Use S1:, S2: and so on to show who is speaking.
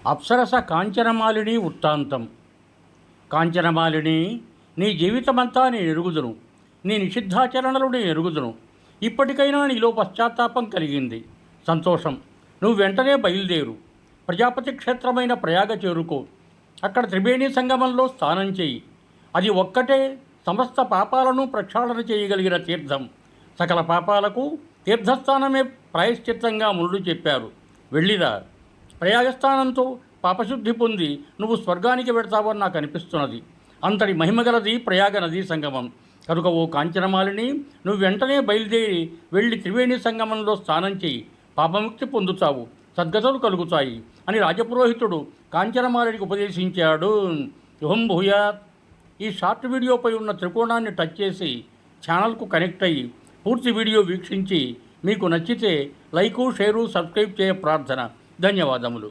S1: అప్సరస కాంచనమాలిని వృత్తాంతం. కాంచనమాలిని, నీ జీవితమంతా నేను ఎరుగుదును, నీ నిషిద్ధాచరణలు నేను ఎరుగుదును. ఇప్పటికైనా నీలో పశ్చాత్తాపం కలిగింది. సంతోషం. నువ్వు వెంటనే బయలుదేరు. ప్రజాపతి క్షేత్రమైన ప్రయాగ చేరుకో. అక్కడ త్రివేణి సంగమంలో స్నానం చేయి. అది ఒక్కటే సమస్త పాపాలను ప్రక్షాళన చేయగలిగిన తీర్థం. సకల పాపాలకు తీర్థస్థానమే ప్రాయశ్చిత్తంగా మునులు చెప్పారు. వెళ్ళిరా. ప్రయాగస్థానంతో పాపశుద్ధి పొంది నువ్వు స్వర్గానికి వెడతావని నాకు అనిపిస్తున్నది. అంతటి మహిమగలది ప్రయాగ నదీ సంగమం కనుక ఓ కాంచనమాలిని, నువ్వు వెంటనే బయలుదేరి వెళ్ళి త్రివేణి సంగమంలో స్నానం చేయి. పాపముక్తి పొందుతావు, సద్గతులు కలుగుతాయి అని రాజపురోహితుడు కాంచనమాలినికి ఉపదేశించాడు. యుహం భూయాత్. ఈ షార్ట్ వీడియోపై ఉన్న త్రికోణాన్ని టచ్ చేసి ఛానల్కు కనెక్ట్ అయ్యి పూర్తి వీడియో వీక్షించి మీకు నచ్చితే లైకు, షేరు, సబ్స్క్రైబ్ చేయ ప్రార్థన. ధన్యవాదములు.